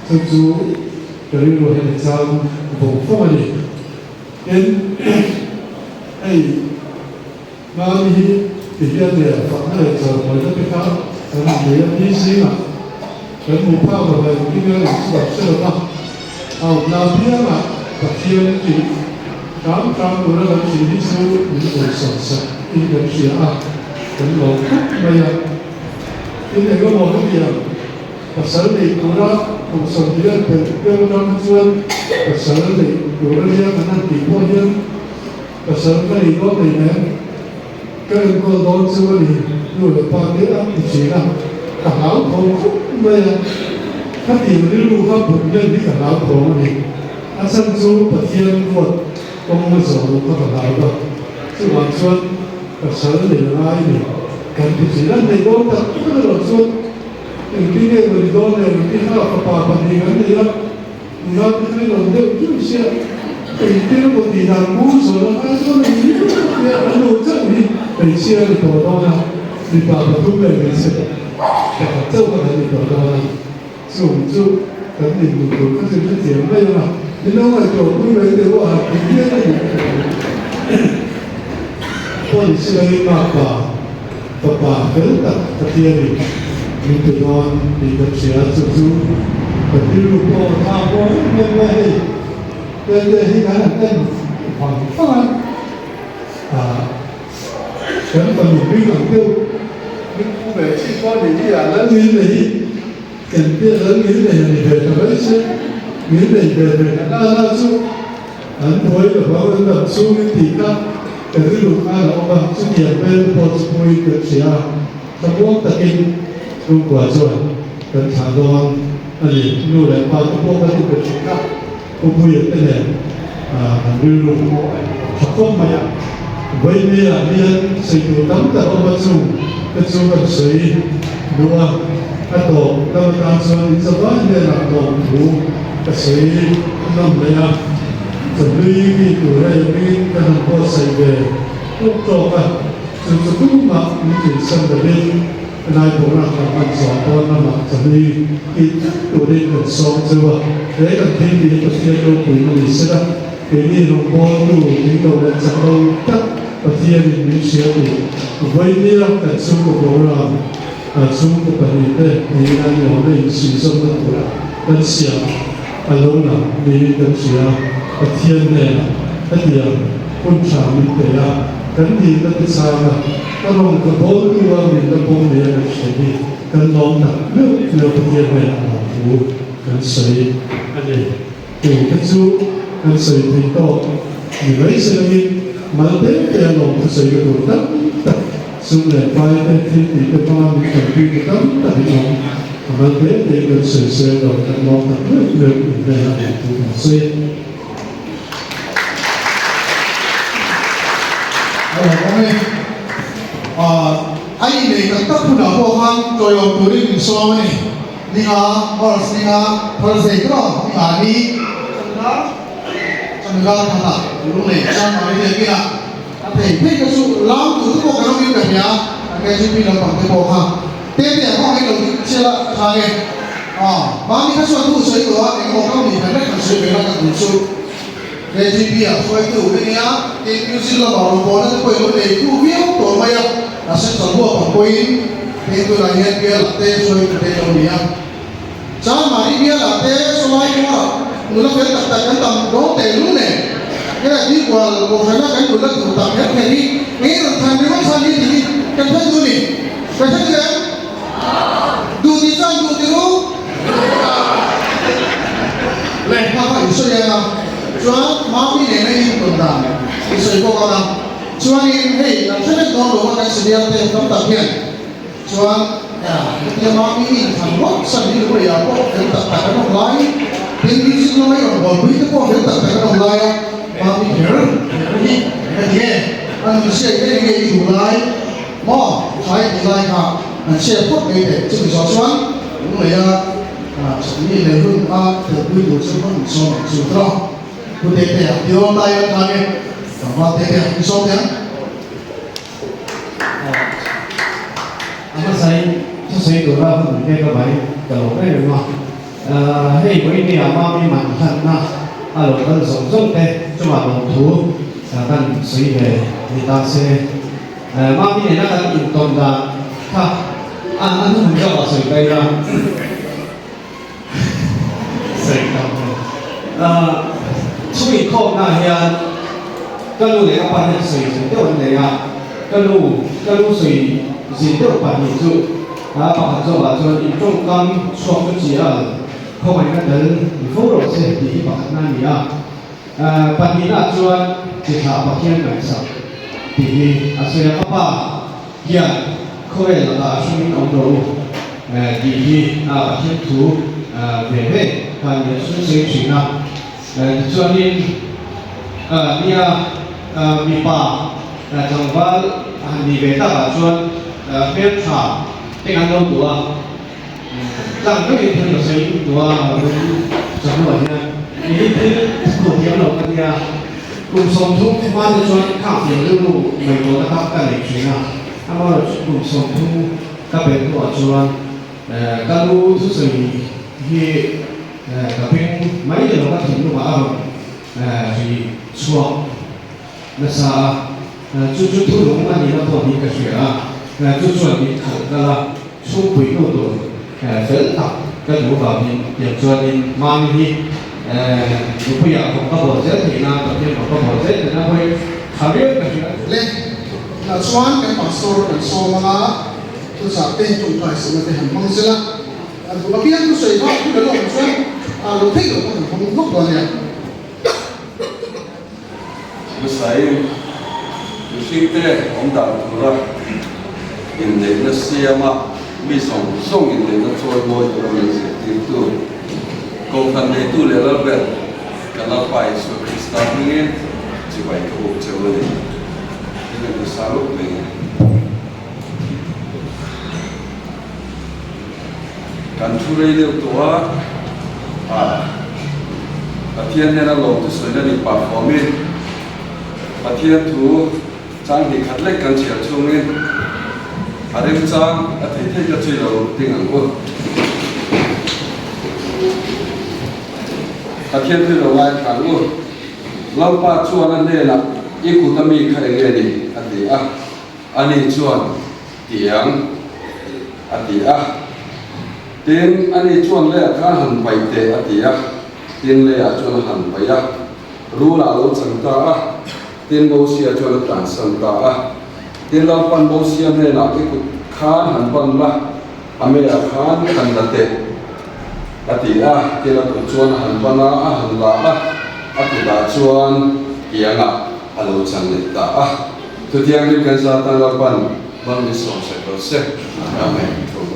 thực chú cái điều này là vùng phong này đến ai mà thì hiện tại phải là giờ mới được cái khác cái gì đi gì mà cái mục tiêu của mình cái này là sự đó làm việc mà và thiên thì cảm của nó là chỉ đi xuống những người sản xuất những người xỉa cái lòng khúc bây giờ cái này có một cái gì và sở lý của nó cũng sống dưới từ cái nó xuân và sở lý của nó ra mà năng kỳ bao nhiêu và sở lý có gì nữa cái con đó xuân thì rồi là bao nhiêu áp thì chỉ là cả áo thổ khúc bây giờ các điều đi lưu pháp bụng nhân đi cả áo thổ này anh sân chú và thiên luật công một số có phải là đâu chứ hoàn xuân và sở lý là ai thì cần thì chỉ là thầy cô tập rất là xuân cái này mình đó là cái nào có bà bạn đi gần đi lắm nó cái nó đều chút xíu cái nó một tí nào cũ rồi nó hay cho nó gì cái anh nói chắc đi cái xíu thì tổ đó là đi bà bạn thu về cái xíu cái châu cái này tổ đó là dùng chú cái này mình cũng có sự phát triển bây giờ là cái nó là tổ thu về thì họ cái gì đấy con xíu mà bà cái tập tiền mình tự non đi tập sửa chú và đi lục bộ thao bố nên vậy nên đây khi cái tên khoảng phát cái phần mình đi bằng tiêu nhưng không phải chỉ có để đi lớn như này cần tiền lớn như này thì về cho lấy chứ như này về là chú anh thôi là bao nhiêu tập số thì các cái lục là ông bà chú nhiều bên bộ chú bôi tập sửa tập quốc tập kinh trung quốc rồi cần thảo đoan anh ấy nuôi lại bao nhiêu bộ cái tập sửa các ông bôi cái này đi lục học không mà vậy nên là nên sử dụng tấm tập ông bà chú cái chú vật sử đúng không cái tổ cái ta cho đi cho đó nên là tổ thủ cái sử năm này à chuẩn bị cái tuổi này cái thằng cô xây về lúc trộn à chúng ta cũng mặc những chuyện sân để đi nay cũng là phần sọ con là mặc chuẩn bị cái tuổi đi cần sống chưa để cần thêm đi cái thiên đô quỷ người sẽ đó cái đi đồng bộ đủ những đầu đèn sáng đâu tất và thiên thì những xíu thì với đi là cần sống của bộ làm sống của bản thân đấy thì là nhỏ này sử dụng nó của cần xỉa lâu là đi cần xỉa và thiên này là cái điều quân trả mình để là cái gì nó cứ sao là cái lòng cái bốn đua mình cái bốn này là sẽ đi cái lòng là nước nước thiên này là thủ cái sấy cái này từ cái chú cái sấy thì to mình lấy sấy đi mà đến cái lòng cái sấy cái đồ đất xuống lại vai cái thiên thì cái bao mình cần đi cái tấm tại lòng mà đến thì cái sấy rồi cái lòng là nước nước này là thủ cái sấy anh này các tác phụ nữ bộ hàng rồi ông tuổi mình so này đi ngà horse đi ngà horse gì đó đi ngà đi chân ga thằng nào lúc này chân mà đi kia thì thấy cái số làm từ cái bộ cái nó như vậy nhá cái gì mình làm bằng cái bộ hàng tiếp theo họ cái đầu chia là thằng này bao nhiêu cái số thu sấy của họ cái bộ cái mình phải lấy cái sấy về là cái số cái gì bây giờ coi từ cái này cái New Zealand bảo nó có nó quay nó để thu phiếu tổ mày là sẽ sản mua bằng quay thì tôi là hiện kia là tên rồi tên đâu nhỉ cha mà đi kia là tên số mấy đúng không người ta phải đặt cái tầm đó tên luôn này cái này đi qua một cái cái người ta thủ tập hết này đi cái thằng đi bắt sang đi thì cái thân tôi đi cái thân gì em đủ thì sao đủ thì đâu lên mà phải số gì nào chúa máu đi để này tuần đàn thì sợi cô cao đăng chúa đi hey làm sao để con đồ mà cái sự điều này không tập hiện chúa cái máu đi thằng bốc sân đi bây giờ có thể tập tại cái đồng lái thì đi xin nó lấy còn còn quý cái có thể tập tại cái đồng lái máu đi hiểu đi cái gì anh mình sẽ cái gì chủ lái mò phải chủ lái cả anh sẽ phốt cái để cho mình xóa đúng rồi chỉ như là hương từ quy luật sinh hoạt so sự đó cụ thể là điều tay anh thằng này và thế là cái số thế anh say đồ ra hơn cái cái bài đầu cái này mà hay với đi mà mình mạnh thật na lúc đó sống sống thế cho mà đồng thú cần suy về người ta sẽ mà mình này nó cần yên tâm ra ha anh không cho vào suy đây ra suy không suy không na hiện cái lúc này các bạn suy cái vấn đề à cái lúc suy gì đều bạn nhìn dụ bạn cho là cho những trung tâm so với chỉ là không phải cái đến phố đồ sẽ đi bạn này nhỉ bạn nhìn là cho chỉ là bạn hiện ngày sau thì sẽ là các bạn hiện không phải là suy nghĩ ông đồ thì bạn hiện thú về và những suy nghĩ chuyện nào cho nên mi pa trong vở đi về ta là cho biết thà cái anh đâu của làm cái gì thì là xây của chẳng hạn như thế của tiếng đầu tiên nha cùng sống thu qua cho cho khảo tiền lưu đủ mình có các cái lịch trình nào ama cùng sống thu các bên của cho các lưu thứ gì thì các bên mấy giờ nó thì nó bảo thì xóa nó sa chú thu đúng anh nó thôi đi cái chuyện chú chuẩn bị khẩn là số quỹ nó rồi phấn tập cái lũ vào những cho nên mang đi lúc bây giờ không có bộ chết thì nào tập nhiên không có bộ chết thì nó hơi khá biết cái chuyện lên là xoan cái pastor cái so mà tôi sẽ tên chúng ta sẽ là hành mong sẽ là tụi nó biết tôi sẽ nói tôi đã làm sao lúc thích rồi tôi không lúc rồi nè tôi sẽ tôi xin thế ông đạo tôi là in để nó xem mà mi song in để nó trôi môi rồi mình sẽ tiếp tục công phần này tu lệ là về cái là phải số Christ nghe chỉ phải có bộ chơi lên thì mình sẽ lúc vềการช่วยเรื่องตัวประเทศเนี่ยเราลงที่สวยนั่นอีกป่าฟอร์มินประเทศถูจ้างที่ขัดเล็กกันเฉียดช่วงนี้อะไรจ้างอาทิตย์ที่จะช่วยเราติ่งอังกุประเทศที่เราไล่ขังกุเราป้าชวนนั่นเนี่ยนะอีกุตมีใครเงี้ยดิอันนี้อันนี้ชวนเตียงอันนี้เตียนอันนี้ชวนเล่ข้าหันไปเตะตีอะเตียนเล่ชวนหันไปอะรู้ละรู้สังตาเตียนโบเซียชวนต่างสังตาเตียนเราปันโบเซียเนี่ยนะที่ข้าหันปันละอเมริกาข้านกันละเตะตีอะเตียนเราชวนหันปันละหันละตีตาชวนเอียงอะรู้สังเนตาทุกอย่างที่กันซาตันเราปันบังมิสองเซกเซอาเมนถูก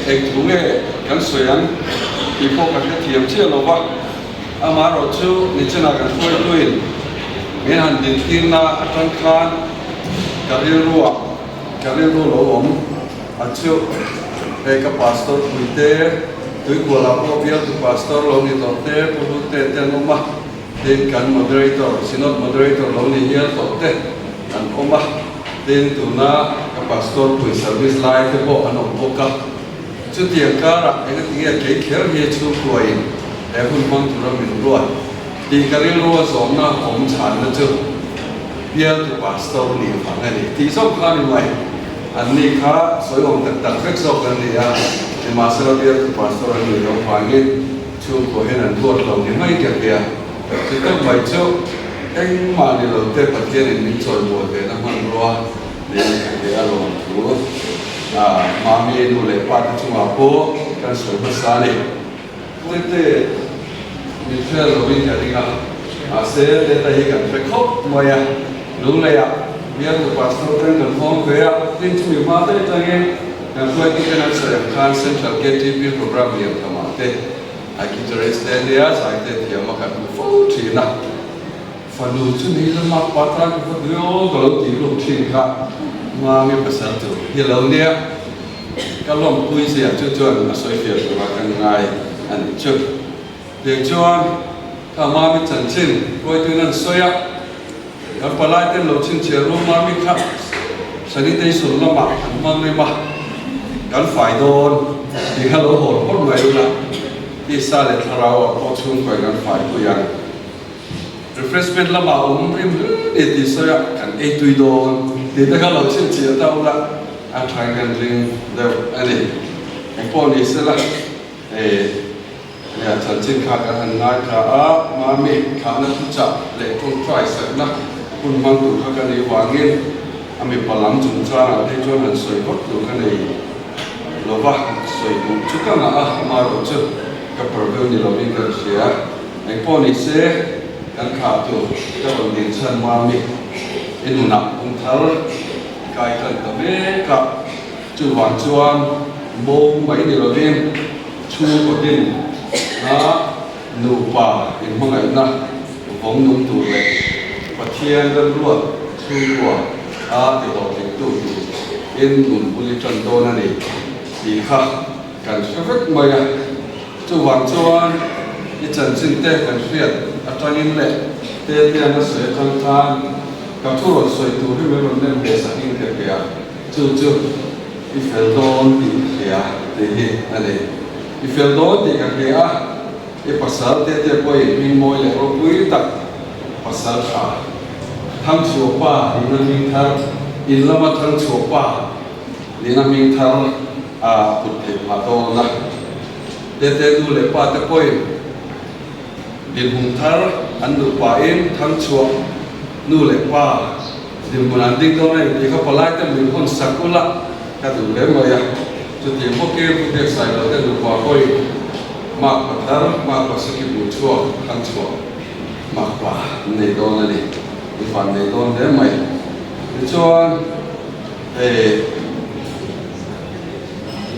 เอกถุงเอกันสวยอันอีพวกกันเทียมเชื่อเราว่าอามาเราชูนิจนากันช่วยด้วยเมื่อหันดินที่น่าตั้งคานการเรียนรู้เราผมอันชูเอกพาสตอร์คุยเตะตัวกูเราพอเพียงตัวพาสตอร์เรานี่ตัวเตะพูดเตะเตะลงมาเดินกันโมเดอร์เตอร์ซินอตโมเดอร์เตอร์เรานี่เยอะตัวเตะอันออกมาเดินตัวน่ากับพาสตอร์คุยเซอร์วิสไลน์เตะพออันออกมาชุดเดียร์การะเอกที่เกี่ยวกับเรื่องชุดคุยเอกคุณมังตุระมินรัวดีการเรียนรู้สอนน่ะผมฉันนะจุเพียงตัวพาสตอร์นี่ฟังอันนี้ที่สำคัญนี่ไหมอันนี้ข้าสวยองค์ตัดเฟกซ์ออกกันนี่อ่ะที่มาสระเพียงตัวพาสตอร์นี่เราฟังนี่ชุดคุยนั้นรวดเราเนี่ยไม่เกี่ยวกับที่ต้องไปชุดเอ็งมาเนี่ยเราเตะปัจเจกนี่ช่วยบัวเตะน้ำมันรัวเนี่ยเกี่ยวกับเราถูกมามีดูเลยปาร์ตี้ช่วงอาโปกันสวยภาษาเลยพูดเตะมีเชื่อเราวิ่งกันดีกันเสียเตะตะฮีกันไปครบมวยรู้เลยเบียร์ตัวพาสตอร์เรื่องกันฟ้องเกย์ดิ้นช่วยมาเตะจังเองกันช่วยที่จะนั่งเสียงการเซ็นทรัลเกตทีวีโปรแกรมเยี่ยมกันมาเตะไอ้กิจเรสเตนเดียสไอ้เตะที่มากันฟูทีนะฟันดูชุดนี้จะมาปัตตานีฟันดูก็เราตีลูกทีค่ะมามีภาษาตัวที่เราเนี่ยก็ลองคุยเสียจนมาสวยเฟียตัวกันง่ายอันจุดเดี๋ยวจวนถ้ามามีจันทร์ชินคุยตัวนั้นสวยแล้วปลายเต้นเราชินเชียร์รู้มามีครับสนิทได้สุดละมามันไม่มาการฝ่ายโดนที่ฮัลโหลโหดคนไม่รู้ละที่ซาเลตเราพอชุ่มไปการฝ่ายตัวอย่าง refreshment ละมาไม่เด็ดที่สวยกันไอตุยโดนที่ถ้าเราชินเชียร์เท่าละอันทางกันเรื่องเดี๋ยวอันนี้ไอ้พวกนี้สิละเนี่ยฉันจินขากันหันหน้าขามามีขาหน้าทุจับเล็กทุ่งช่วยเสร็จนะคุณมังตุขากันในวางเงินอามีพลังจุนจ้าได้ช่วยมันสวยกดดูกันในโลบะสวยกุชุกันนะมาโรจุกับโปรเกลนี่เราไม่เกิดเสียไอ้พวกนี้เสียกันขาตัวจะเป็นดินชันมามีอินุนักองทาร์กายกันตะเวกับจุดหวานจวนโบงไว้ในเราเองชูกดินนะนูป่าอินมังไงนะ vong nung tu le pathian gan ruat chu wa a ti ho ti tu in nun puli chan do na ni ti kha kan shavek maya chu wang chuan i chan chin te kan riat atangin le te na se tang than ka thu ro soi tu ri me ron nen be sa in te ya chu i fel don ti ya te hi ale i fel don ti ka ya e pasal te poi min moi le ro pui tak pasal kha tham chu pa in min thar in lama thang chu pa lina min thar a put te pa do na te du le pa te poi din hum thar an nu pa in thang chu nu le pa din mun an ding do na ti kha palai te min hon sakula ka du le mo ya chu ti mo ke pu te sai lo te du pa poi mak pathar mak pasaki bu chua thang chu mak pa nei do na ni i fan nei do de mai chuan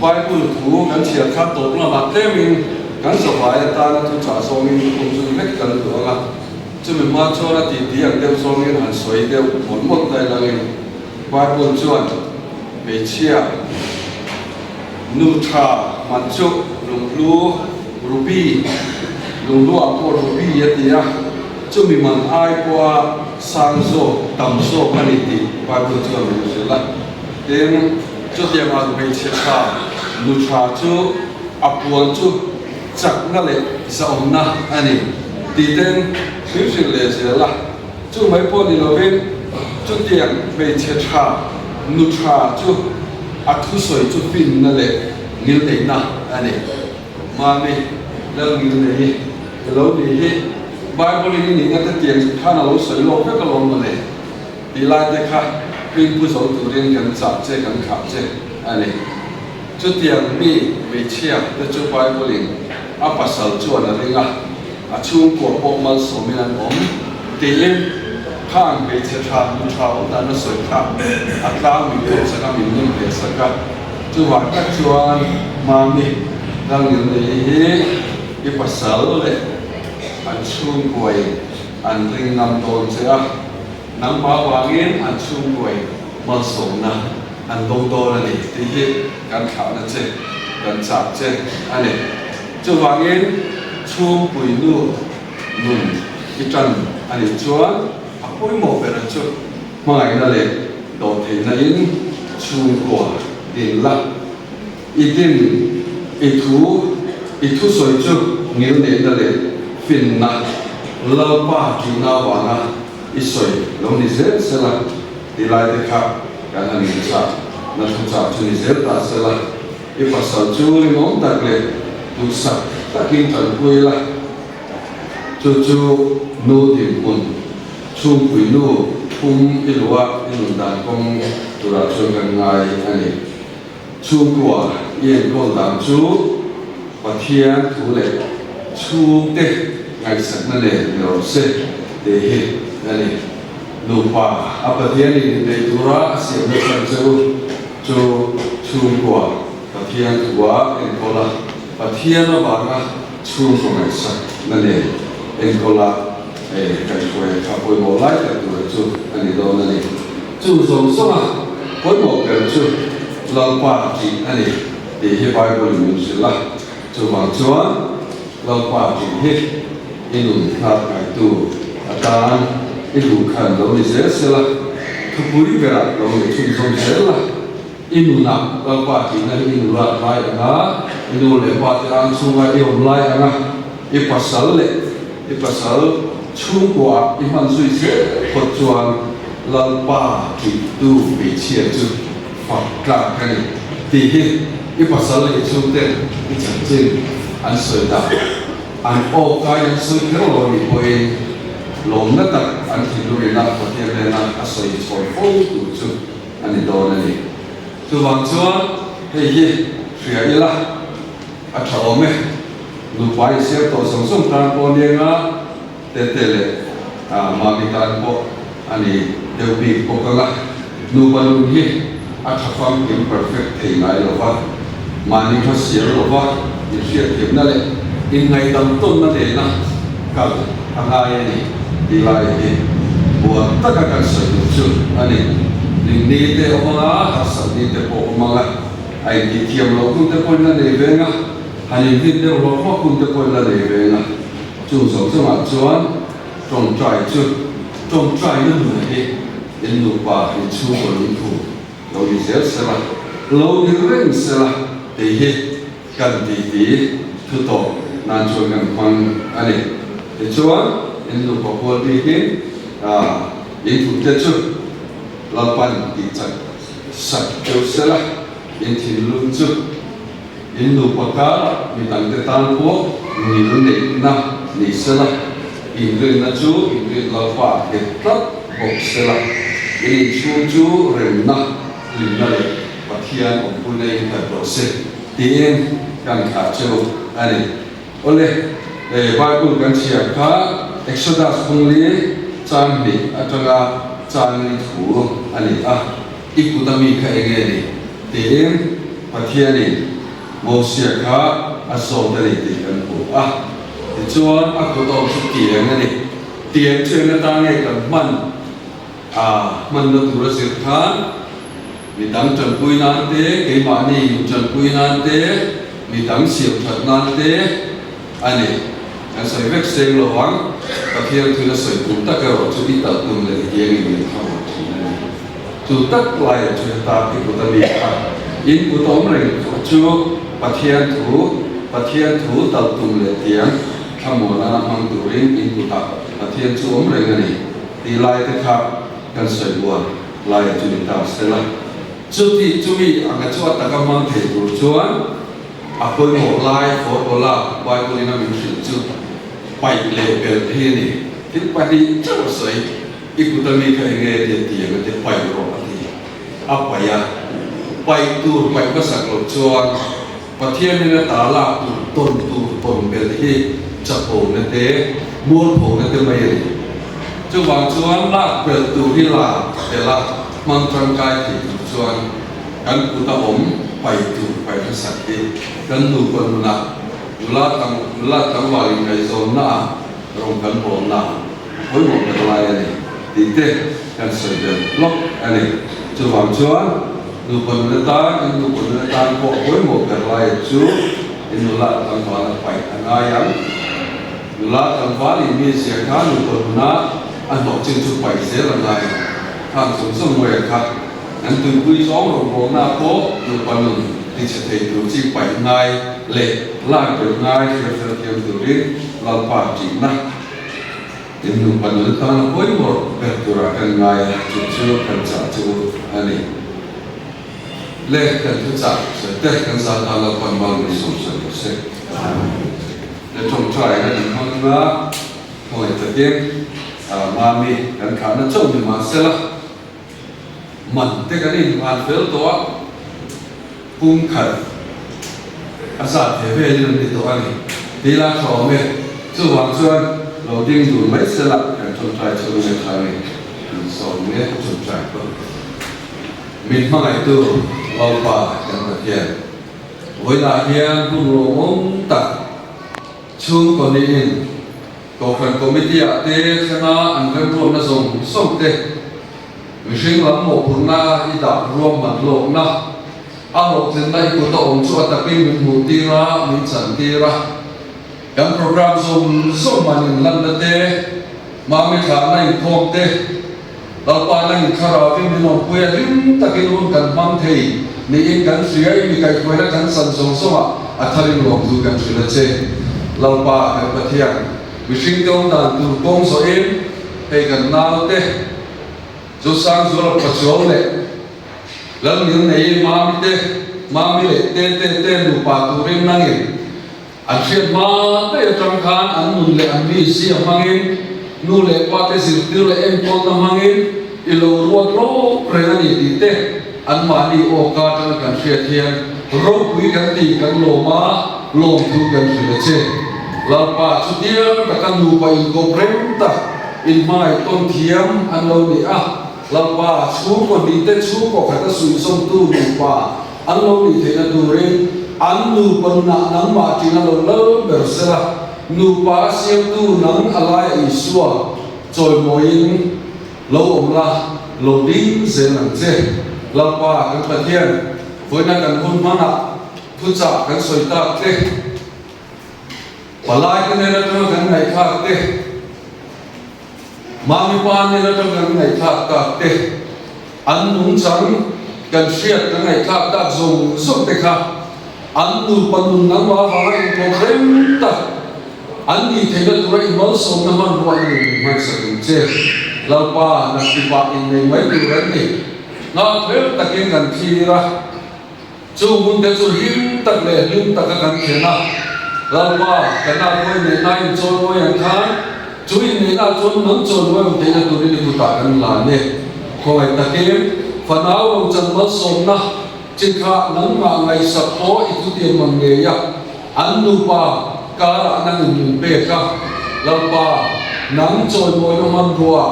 Bible thu kan chia khat to na ma te min kan so wa ta na tu cha so min kum chu mek kan tu nga chu mi ma cho na ti ang deu so min han soi deu mon mot dai lang in Bible chuan be chia nu tha man chu lung lu ruby lung lu a ko ruby ya ti ya chu mi man ai kwa sang so tam so pani ti Bible chuan mi se la then chu dia ma be chia kha nu tha chu apuan chu chak na le sa om na ani ti ten phim le se la chu mai po ni lo ven chu dia be chia kha nu tha chu athu soi chu pin na le ngil te na ani ma me la ngil ne hi lo ni hi Bible ni nga ta tiang kha na lo soi lo ka lo ma le ti la te kha pin pu so tu ren kan cha che kan kha che ani chu tiang mi me chia te chu Bible a pasal chu na ringa a chung ko po mal so mi an om ti len khang be che tha nu tha o ta na soi kha a tla mi ko sa ka mi nim pe sa ka chu wa ka chuan ma mi dang yin hi i pasal le an chung koi an ring nam don che a nang ma wangin an chung koi mal so na an dong do na ni ti hi kan kha na che kan cha che ani chu wangin chung pui nu nun i tran ani chuan a poi mo pe ra chu mai na le do the na in chung kwa din la i din i thu soi chu ngil ne na le fin na la pa ki na wa na i soi lo ni ze se la di lai de kha kan ani cha na thu cha chu ni ze ta se la i pasal chu ni mong ta le tu sa ta kin tan pui la chu nu din kun chung pui nu phum i lua i nun dan kong tu ra chu kan ngai ani chung kwa yen ko dang chu pathian thu le chu te ngai sak na le ro se de hi ani nu pa a pathian ni de tu ra se me san chu chung kwa pathian tua en ko la pathian na ba nga chung ko ngai sak na le en ko la kai ko ka poi mo lai ka tu chu ani do na ni chu so so ma poi mo ka chu la pa ki ani de hi Bible mi se la chu ma chuan la pa ki hi inu tha kai tu atan ilu khan lo ni se la thu pui ga lo ni chu so se la inu na la pa ki na inu la mai na inu le pa ti ang chu ga i on lai anga i pasal le i pasal chung kwa i man sui se ko chuan la pa ki tu bi chia chu fa ka kan ti hi i pasal le chu te i chan chin an soi da an o ka yan sui ke lo ni ko e lom na tak an ti lu na ko te le na a soi choi fo tu chu ani do na ni tu wang chuan he hi ria ila a thao me lu pai se to song song tan ko ne nga te le ma mi tan ko ani deu bi ko ka nu ba lu hi a thafam kim perfect thei ngai lo wa mani khasial lo wa i ria kim na le in ngai dam ton na le na ka Angai ni dilai ni buat takakan selucu ani ni te omanga asal ni te po omanga ai di tiam lo kun te po na ne venga hani vin te lo ko kun te po na ne venga chu so so ma chuan trong trai na mu he in lu pa in chu ko lu ku lo ni se la lo ni ren se la te he kan ti thu to nan chu kan pang ani te chuan in lu ko ko ti ke in thu te chu la pan ti chat sat ke se la in thi lu chu in lu pa ka mi tang te tan ko ni lu ne na ni se la in ren na chu in ren la pa ke tat bok se la in chu ren na lin na le pathian om pu nei ta do se tien kan kha chu ani ole Bible kan chia kha Exodus pungli chan ni atanga chan ni thu ani ikutami kha ege ni tien pathian ni Moses kha aso da ni ti kan pu chuan a ko to chu tiang ani tiang chen na ta nge kan man na tu ra sir khan mi dang chan pui nan te ke ma ni yu chan pui nan te mi dang siam that nan te ani an sai vek seng lo wang pathian thu na soi tu ta ka ro chu bi ta tum le tiang ni kha wa tu tak lai chu ta ki ko ta ni kha in ku tom reng chu pathian thu ta tum le tiang Kamona mang turing in kuta pathian chu om reng ani ti lai te kha kan soi bua lai chu ni ta sela chu bi anga chu ta ka mang the tu chuan a koi mo lai fo ko la bai ko ni na min chu pai le pel the ni ti pa di chu soi i kuta mi ka nge te ti ga te pai ro ati apa ya pai tu pai ka sak lo chuan pathian ni na ta la tu ton pel hi chập hồ nên thế muôn hồ nên thế mày chứ bằng chuan là việc tu đi là để là mang trang cai thì chuan kan cụ ta ổn phải tu phải thực sạch đi kan tu quân na là tăng vào những cái zone na rong kan hồ na với một cái lai này thì thế kan sử dụng lock này chứ bằng chuan tu quân ta có với một cái lai chú in là tăng vào là phải anh ai la tam vali mi sia kha lu ko na an ho chin chu pai se la nai khang sum sum we kha an tu pui song ro na ko lu pa lu ti che te tu chi pai nai le la ke nai se tiam tu ri la pa chi na in lu pa lu ta na koi mo per tu ra kan ngai chu kan cha chu ani le kan tu cha se te kan sa ta la pa ma lu sum se để trồng trọt là những con ngồi thực tiễn mà mi cần khá nó trồng thì mà sẽ là mình thế cái này hoàn phiếu đó cung khẩn giả thế về liền thì đó này đi là trò mẹ chú hoàng xuân đầu tiên đủ mấy sẽ là cần trồng trọt cho người thầy này sau này trồng trọt mình mang lại từ lâu bà cần thực hiện với là hiện cũng lo mong ta chung còn đi tổ phần committee ate khana an kan rom na som te mishing lam mo phuna I da rom man lo na a ho chen nai ko to om chu ta pin min mu ti ra min chan ti ra kan program som man in lan na te ma me kha nai thok te da pa nai khara pin min no puya rim takin un kan mang thei ni in kan siai mi kai khoi na kan san soma atharin lo du kan chula che lau pa kan pathian mishing tong dan tu kong so em hay kan nao te zo sang zo la pachol le lam yin nei ma mi le te lu pa tu ring nangin an chiat ma te tang khan an nun le an mi si amangin nu le pa te sir tir le em pol na mangin ilo ruat ro prena ni ti te an ma ni o ka tan kan chiat hian ro pui kan ti kan lo ma lom tu kan chule che lalpa chutia takan lu pa in ko prem ta in mai ton thiam an lo ni lalpa chu ko ni te chu ko khata sui som tu lu pa an lo ni the na tu re an lu pan na nang ma ti na lo lo ber sela nu pa siêu tu nắng alai isua trôi moin lâu ông la lâu đinh dễ làm chế lâu pa các bạn thiên với năng cần hôn mana thu chặt các soi ta thế palai cái này là trong cái ngày khác thế mami pan này là trong cái ngày khác cả thế anh đúng chắn cần siết cái ngày khác ta dùng giúp thế khác anh nu panun nang wa hai problem ta anh đi thấy là tụi nó sống năm ăn qua thì mình sẽ được chơi lâu pa là chỉ bảo in này mấy điều đấy này nó thấy ta cái gần khi ra chú muốn để chú hiếm tật lệ hiếm tật cái gần thế nào lâu pa cái nào coi này nay cho coi anh khá chú in này nào cho nắng cho coi mình thấy là tụi nó đi tụiกันlà này coi ta cái phần áo ông chân nó sống na chỉ khá nắng mà ngày sắp có ít tiền bằng nghề ya anh nu pa cara nang yung peka lampa nang choy mo no man ruwa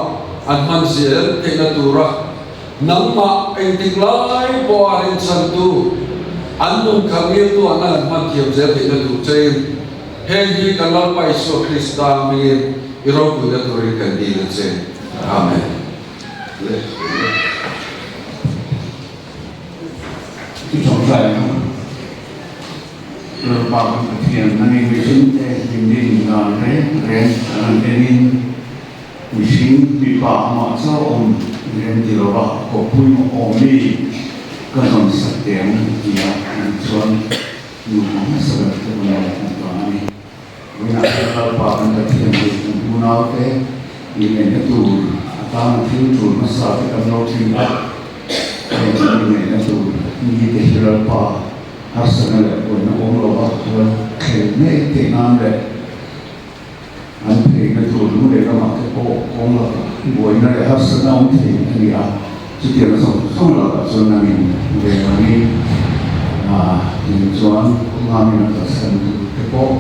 an man zel te natura nang ma ay tiglay po arin santu anong kamil tu anan man kiyam zel te natu chain hendi kalalpa iso Krista min iro ku naturi kandilan chen amen Chúng ta rồi bảo thực hiện năng lực sinh tế hình định ngàn rèn rèn mình sinh bị bảo mà sao ông rèn thì là bảo có vui một ông đi cái lòng sắc tiếng thì anh chọn nhiều món sắc cái này là anh với lại là bảo anh thực hiện được cũng nào thế thì mình đã tu ta thiếu tu mà sao thì anh nói chuyện đó thì mình đã tu như thế là bảo Arsenal của nó ôm lo vào cái này thì nam đấy anh thấy cái thủ lúc đấy là mặc cái bộ ôm lo buổi này Arsenal thì thì chỉ tiền là không là cho nên mình về mà đi thì cho anh làm mình là xem cái bộ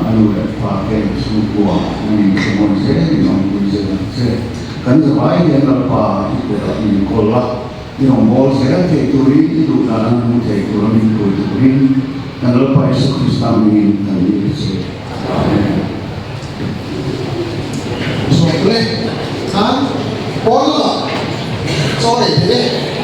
anh lại pha cái số của mình không muốn thế thì nó cũng sẽ cần phải bài thì là pha cái mình còn là yung bol saya teori itu dalam teori itu dan lepas Yesus Kristus min kami se. So, boleh kan? Bola. Sorry, deh.